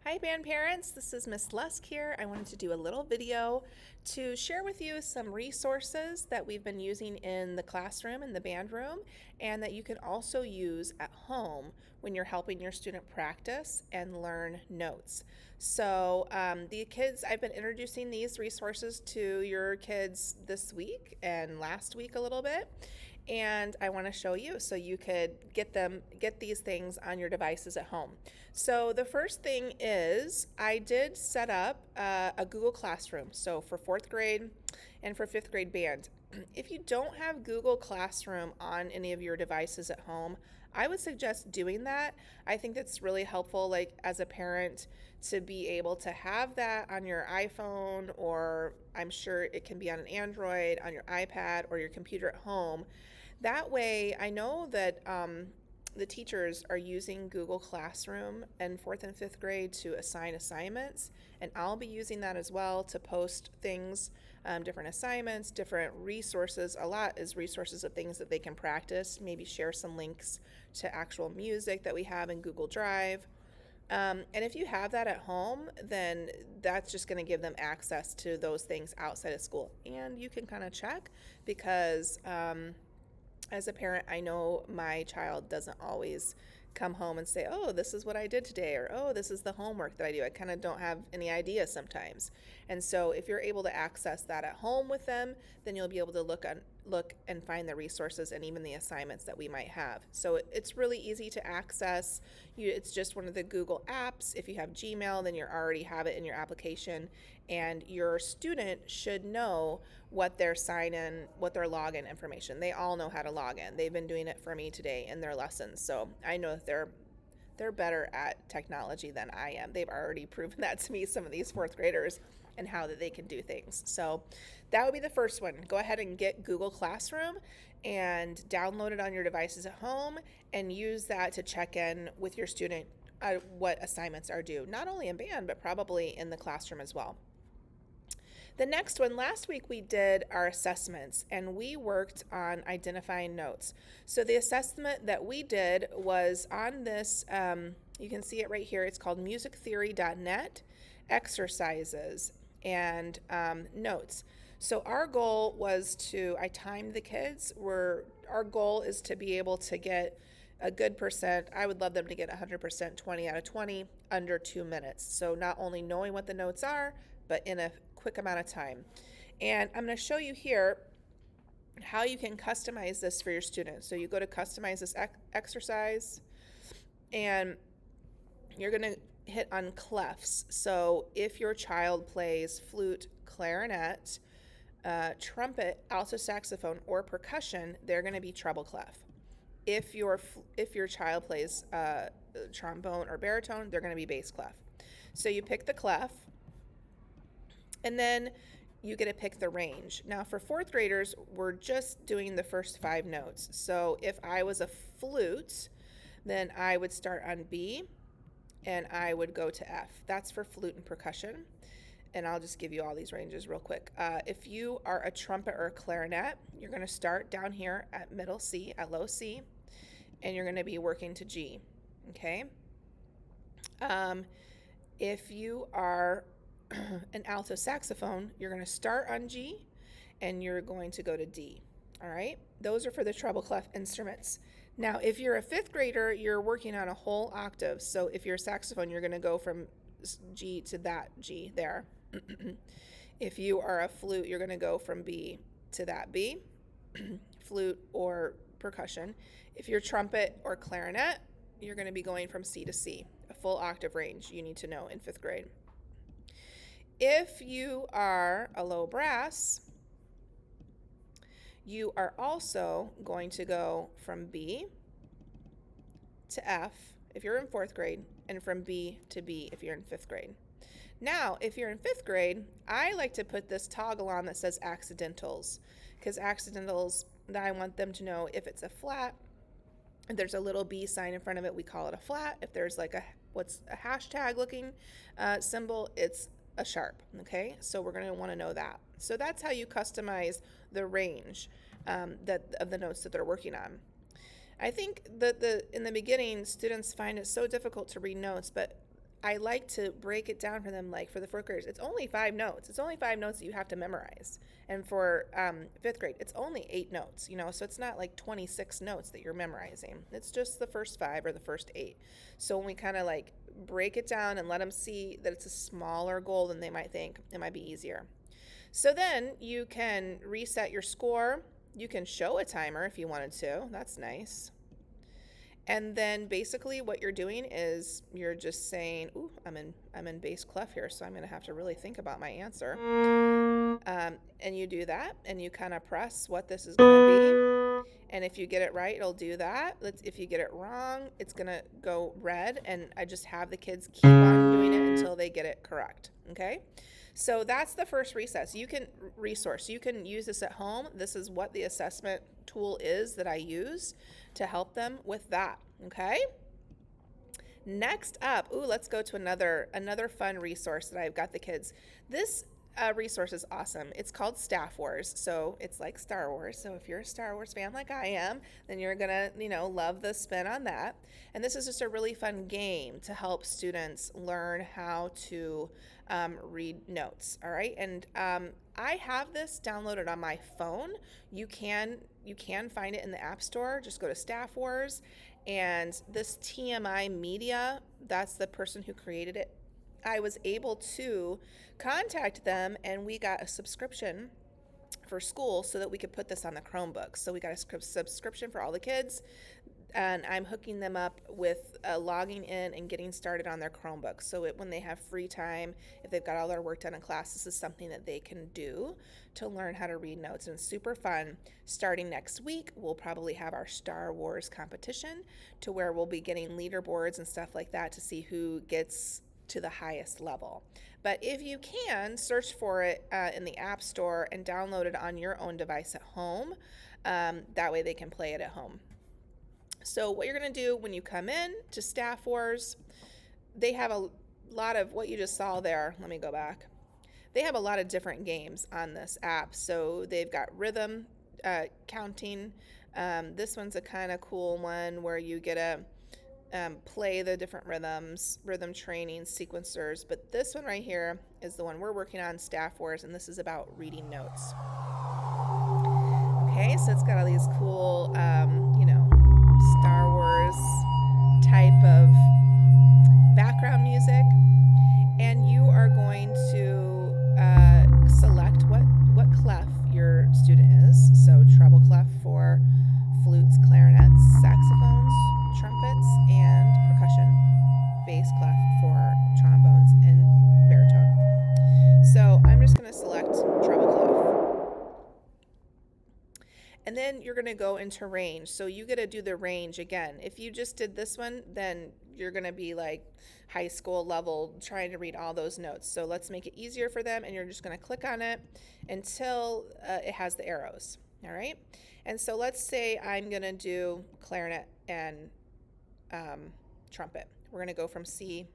Hi band parents, this is Miss Lusk here. I wanted to do a little video to share with you some resources that we've been using in the classroom in the band room and that you can also use at home when you're helping your student practice and learn notes. So the kids, I've been introducing these resources to your kids this week and last week a little bit, and I want to show you so you could get these things on your devices at home. So the first thing is I did set up a Google Classroom, so for 4th grade and for 5th grade band. If you don't have Google Classroom on any of your devices at home, I would suggest doing that. I think that's really helpful, like as a parent, to be able to have that on your iPhone, or I'm sure it can be on an Android, on your iPad, or your computer at home. That way, I know that the teachers are using Google Classroom in 4th and 5th grade to assign assignments, and I'll be using that as well to post things, different assignments, different resources. A lot is resources of things that they can practice, maybe share some links to actual music that we have in Google Drive. And if you have that at home, then that's just going to give them access to those things outside of school. And you can kind of check because as a parent, I know my child doesn't always come home and say, oh, this is what I did today, or oh, this is the homework that I do. I kind of don't have any idea sometimes. And so if you're able to access that at home with them, then you'll be able to look and find the resources and even the assignments that we might have. So it's really easy to access. It's just one of the Google apps. If you have Gmail, then you already have it in your application, and your student should know what their what their login information. They all know how to log in. They've been doing it for me today in their lessons. So I know that they're better at technology than I am. They've already proven that to me, some of these 4th graders, and how that they can do things. So that would be the first one. Go ahead and get Google Classroom and download it on your devices at home and use that to check in with your student what assignments are due, not only in band, but probably in the classroom as well. The next one, last week we did our assessments and we worked on identifying notes. So the assessment that we did was on this, you can see it right here, it's called musictheory.net, exercises and notes. So our goal was I timed the kids, our goal is to be able to get a good percent. I would love them to get 100%, 20 out of 20, under 2 minutes. So not only knowing what the notes are, but in a quick amount of time. And I'm going to show you here how you can customize this for your students. So you go to customize this exercise and you're going to hit on clefs. So if your child plays flute, clarinet, trumpet, alto saxophone, or percussion, they're going to be treble clef. If your child plays trombone or baritone, they're going to be bass clef. So you pick the clef, and then you get to pick the range. Now for 4th graders, we're just doing the first 5 notes. So if I was a flute, then I would start on B and I would go to F. That's for flute and percussion. And I'll just give you all these ranges real quick. If you are a trumpet or a clarinet, you're going to start down here at middle C, at low C, and you're going to be working to G. Okay? If you are an alto saxophone, you're going to start on G and you're going to go to D. All right? Those are for the treble clef instruments. Now, if you're a 5th grader, you're working on a whole octave. So if you're a saxophone, you're going to go from G to that G there. If you are a flute, you're going to go from B to that B, flute or percussion. If you're trumpet or clarinet, you're going to be going from C to C, a full octave range you need to know in 5th grade. If you are a low brass, you are also going to go from B to F if you're in 4th grade, and from B to B if you're in 5th grade. Now, if you're in 5th grade, I like to put this toggle on that says accidentals, because accidentals, I want them to know if it's a flat, if there's a little B sign in front of it, we call it a flat. If there's like what's a hashtag looking symbol, it's a sharp. Okay, so we're going to want to know that. So that's how you customize the range of the notes that they're working on. I think that in the beginning, students find it so difficult to read notes, but I like to break it down for them, like for the fourth graders, it's only 5 notes. It's only 5 notes that you have to memorize. And for fifth grade, it's only 8 notes, so it's not like 26 notes that you're memorizing. It's just the first 5 or the first 8. So when we kind of like break it down and let them see that it's a smaller goal than they might think, it might be easier. So then you can reset your score. You can show a timer if you wanted to. That's nice. And then basically what you're doing is you're just saying, ooh, I'm in bass clef here, so I'm going to have to really think about my answer. And you do that, and you kind of press what this is going to be. And if you get it right, it'll do that. If you get it wrong, it's going to go red. And I just have the kids keep on doing it until they get it correct. Okay? So that's the first resource. You can use this at home. This is what the assessment tool is that I use to help them with that. Okay? Next up, let's go to another fun resource that I've got the kids. This resource is awesome. It's called Staff Wars. So it's like Star Wars. So if you're a Star Wars fan like I am, then you're gonna, love the spin on that. And this is just a really fun game to help students learn how to read notes. All right. And I have this downloaded on my phone. You can find it in the App Store. Just go to Staff Wars. And this TMI Media, that's the person who created it. I was able to contact them, and we got a subscription for school so that we could put this on the Chromebooks. So we got a subscription for all the kids, and I'm hooking them up with logging in and getting started on their Chromebooks. So when they have free time, if they've got all their work done in class, this is something that they can do to learn how to read notes. And it's super fun. Starting next week, we'll probably have our Star Wars competition to where we'll be getting leaderboards and stuff like that to see who gets to the highest level. But if you can, search for it in the App Store and download it on your own device at home. That way they can play it at home. So what you're going to do when you come in to Staff Wars, they have a lot of what you just saw there. Let me go back. They have a lot of different games on this app. So they've got rhythm counting. This one's a kind of cool one where you get to play the different rhythm training sequencers. But this one right here is the one we're working on, Staff Wars, and this is about reading notes. Okay, so it's got all these cool, Star Wars type of background music, and you are going to select what clef your student is. So treble clef for flutes, clarinets, saxophones, trumpets, and percussion. Bass clef for trombones and baritone. So I'm just going to select treble clef. And then you're going to go into range. So you get to do the range again. If you just did this one, then you're going to be like high school level trying to read all those notes. So let's make it easier for them, and you're just going to click on it until it has the arrows. All right? And so let's say I'm going to do clarinet and trumpet. We're going to go from C.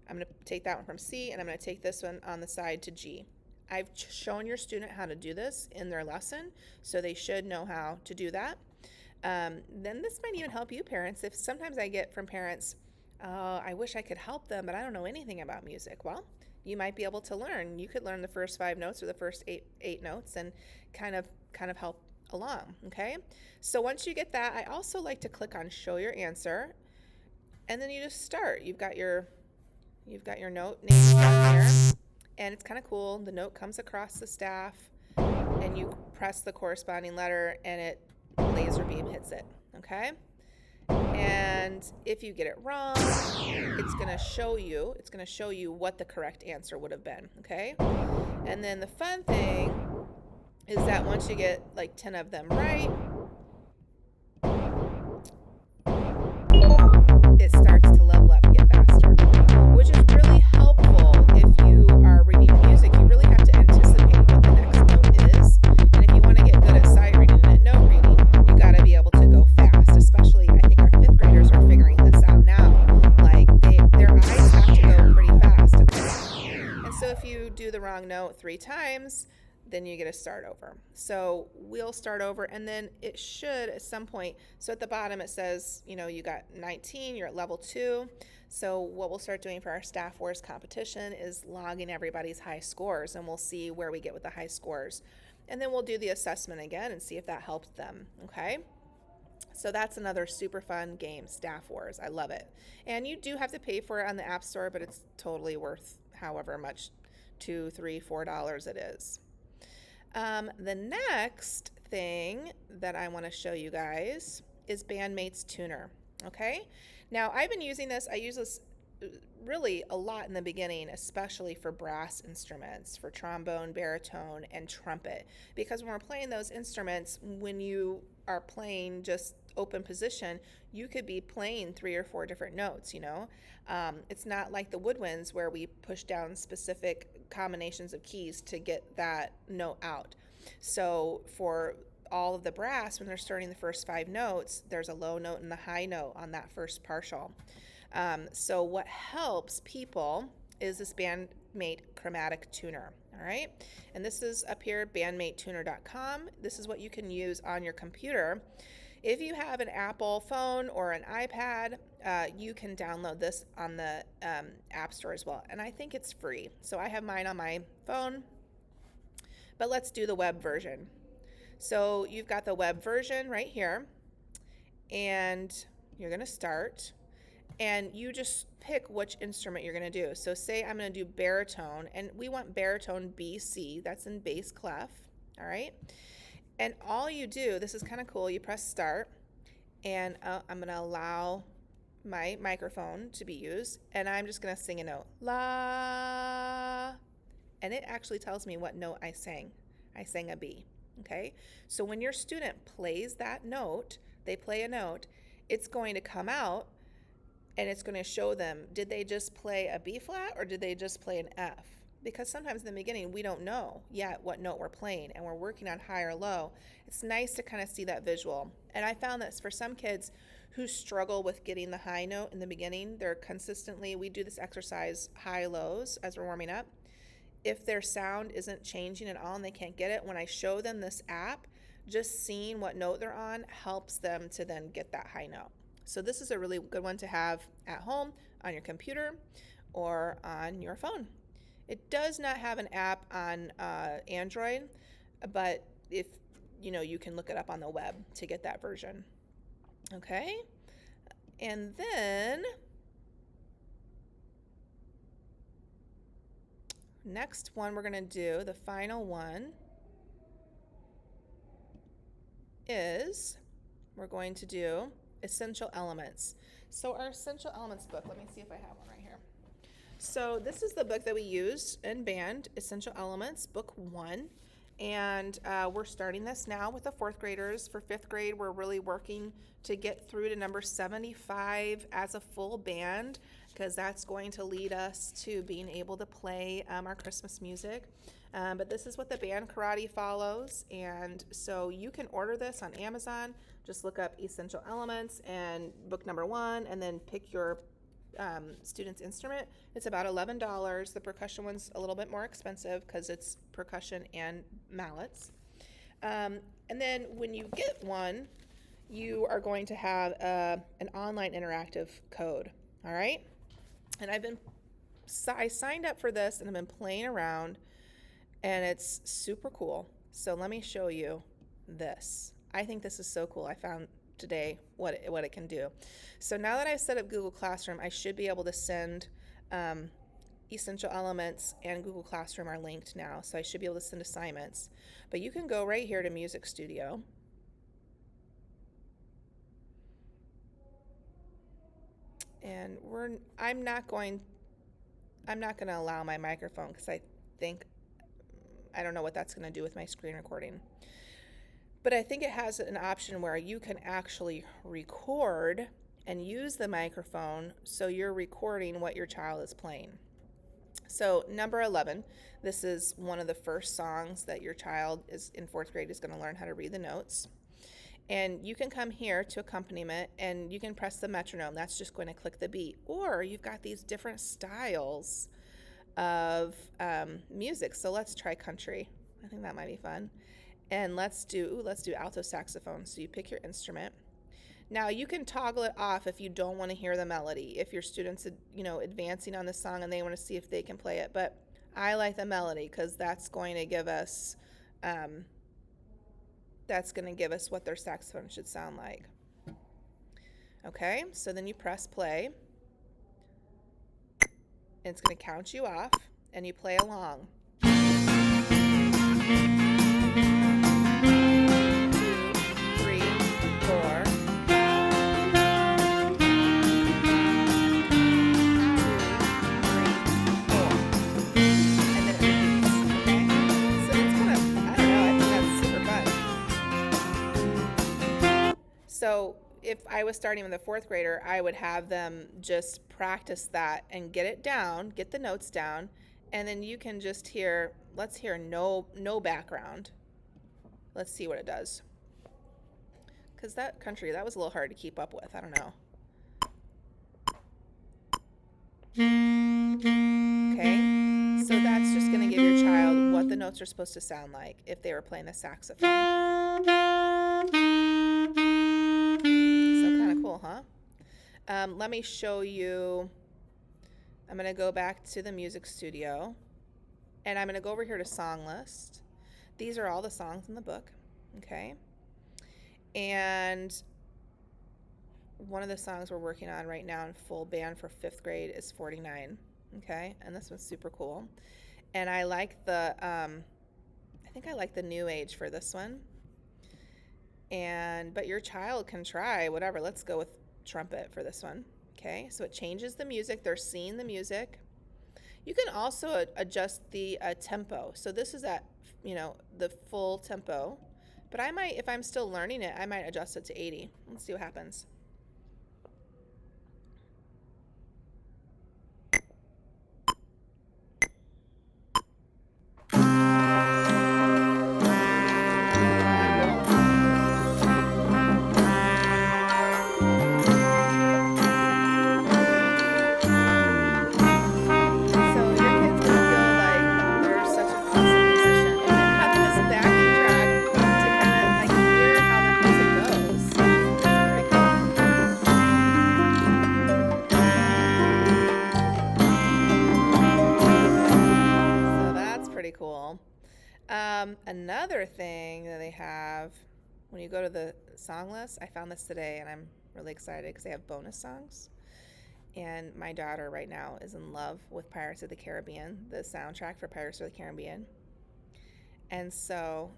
I'm going to take that one from C, and I'm going to take this one on the side to G. I've shown your student how to do this in their lesson, so they should know how to do that. Then this might even help you parents. If sometimes I get from parents, I wish I could help them, but I don't know anything about music. Well, you might be able to learn. You could learn the first 5 notes or the first eight notes and kind of help along, okay? So once you get that, I also like to click on Show Your Answer, and then you just start. You've got your note name down here. And it's kind of cool. The note comes across the staff, and you press the corresponding letter, and it laser beam hits it, okay? And if you get it wrong, it's going to show you what the correct answer would have been, okay? And then the fun thing is that once you get like 10 of them right, it starts to level up and get faster, which is really helpful if you are reading music. You really have to anticipate what the next note is. And if you want to get good at sight reading and at note reading, you got to be able to go fast. Especially, I think our 5th graders are figuring this out now. Like, their eyes have to go pretty fast. Okay? And so if you do the wrong note 3 times, then you get to start over. So we'll start over, and then it should at some point, so at the bottom it says, you got 19, you're at level 2. So what we'll start doing for our Staff Wars competition is logging everybody's high scores, and we'll see where we get with the high scores. And then we'll do the assessment again and see if that helped them, okay? So that's another super fun game, Staff Wars. I love it. And you do have to pay for it on the App Store, but it's totally worth however much, $2, $3, $4 it is. The next thing that I want to show you guys is Bandmate's tuner. Okay, now I've been using this. I use this really a lot in the beginning, especially for brass instruments, for trombone, baritone, and trumpet, because when we're playing those instruments, when you are playing just open position, you could be playing 3 or 4 different notes, you know. It's not like the woodwinds where we push down specific combinations of keys to get that note out. So for all of the brass, when they're starting the first 5 notes, there's a low note and the high note on that first partial. So what helps people is this Bandmate chromatic tuner. All right, and this is up here, bandmatetuner.com. This is what you can use on your computer. If you have an Apple phone or an iPad, you can download this on the App Store as well, and I think it's free. So I have mine on my phone, but let's do the web version. So you've got the web version right here, and you're going to start, and you just pick which instrument you're going to do. So say I'm going to do baritone, and we want baritone BC, that's in bass clef, all right? And all you do, this is kind of cool, you press start, and I'm going to allow my microphone to be used, and I'm just going to sing a note, la, and it actually tells me what note I sang. I sang a B. Okay, so when your student plays that note, they play a note, it's going to come out and it's going to show them, did they just play a B flat or did they just play an F? Because sometimes in the beginning we don't know yet what note we're playing and we're working on high or low. It's nice to kind of see that visual. And I found that for some kids who struggle with getting the high note in the beginning, they're consistently, we do this exercise high lows as we're warming up. If their sound isn't changing at all and they can't get it, when I show them this app, just seeing what note they're on helps them to then get that high note. So this is a really good one to have at home, on your computer, or on your phone. It does not have an app on Android, but if you know, you can look it up on the web to get that version. Okay, and then next one we're going to do, the final one, is we're going to do essential elements. So our essential elements book, let me see if I have one right here. So this is the book that we use in band, Essential Elements, book 1. And we're starting this now with the 4th graders. For 5th grade, we're really working to get through to number 75 as a full band, because that's going to lead us to being able to play our Christmas music. But this is what the band karate follows, and so you can order this on Amazon. Just look up Essential Elements and book number 1, and then pick your student's instrument. It's about $11. The percussion one's a little bit more expensive because it's percussion and mallets. And then when you get one, you are going to have an online interactive code, all right? And I signed up for this and I've been playing around, and it's super cool. So let me show you this. I think this is so cool. I found today what it can do. So now that I've set up Google Classroom, I should be able to send Essential Elements and Google Classroom are linked now, so I should be able to send assignments. But you can go right here to Music Studio. And I'm not going to allow my microphone because I don't know what that's going to do with my screen recording. But I think it has an option where you can actually record and use the microphone so you're recording what your child is playing. So number 11, this is one of the first songs that your child is in 4th grade is going to learn how to read the notes. And you can come here to accompaniment and you can press the metronome. That's just going to click the beat. Or you've got these different styles of music. So let's try country. I think that might be fun. And let's do alto saxophone. So you pick your instrument. Now you can toggle it off if you don't want to hear the melody, if your students, advancing on the song and they want to see if they can play it. But I like the melody because um, that's going to give us what their saxophone should sound like. Okay, so then you press play. And it's going to count you off, and you play along. 2, 3, 4. 2, 3, 4. And then it repeats. Okay? So it's kind of, I don't know, I think that's super fun. So if I was starting with a 4th grader, I would have them just practice that and get it down, get the notes down, and then you can just hear, let's hear no background. Let's see what it does. Because that was a little hard to keep up with. I don't know. Okay, so that's just going to give your child what the notes are supposed to sound like if they were playing the saxophone. Cool, huh? Let me show you. I'm going to go back to the music studio, and I'm going to go over here to song list. These are all the songs in the book, okay? And one of the songs we're working on right now in full band for 5th grade is 49, okay? And this one's super cool. And I like I think I like the new age for this one. But your child can try whatever. Let's go with trumpet for this one. Okay, so it changes the music. They're seeing the music. You can also adjust the tempo. So this is at, the full tempo. But I might, if I'm still learning it, I might adjust it to 80. Let's see what happens. Cool. Another thing that they have when you go to the song list, I found this today and I'm really excited because they have bonus songs. And my daughter right now is in love with Pirates of the Caribbean, the soundtrack for Pirates of the Caribbean. And so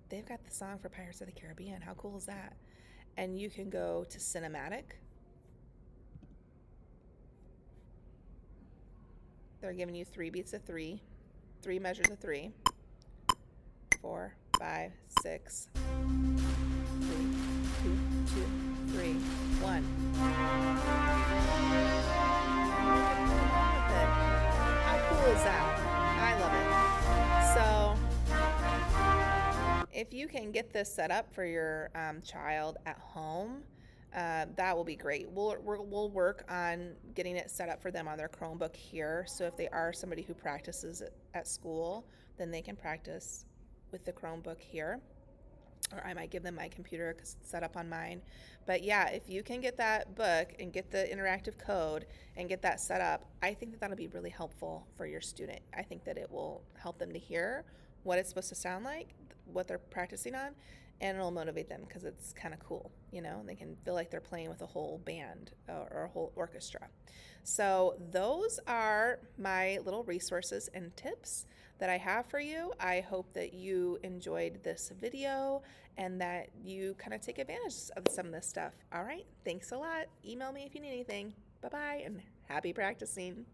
they've got the song for Pirates of the Caribbean. How cool is that? And you can go to cinematic. They're giving you 3 beats of 3. 3 measures of 3, 4, 5, 6, 3, 2, 3, 1. How cool is that? I love it. So if you can get this set up for your child at home, that will be great. We'll work on getting it set up for them on their Chromebook here. So if they are somebody who practices at school, then they can practice with the Chromebook here. Or I might give them my computer because it's set up on mine. But yeah, if you can get that book and get the interactive code and get that set up, I think that that'll be really helpful for your student. I think that it will help them to hear what it's supposed to sound like, what they're practicing on, and it'll motivate them because it's kind of cool, they can feel like they're playing with a whole band or a whole orchestra. So those are my little resources and tips that I have for you. I hope that you enjoyed this video and that you kind of take advantage of some of this stuff. All right, thanks a lot. Email me if you need anything. Bye-bye and happy practicing.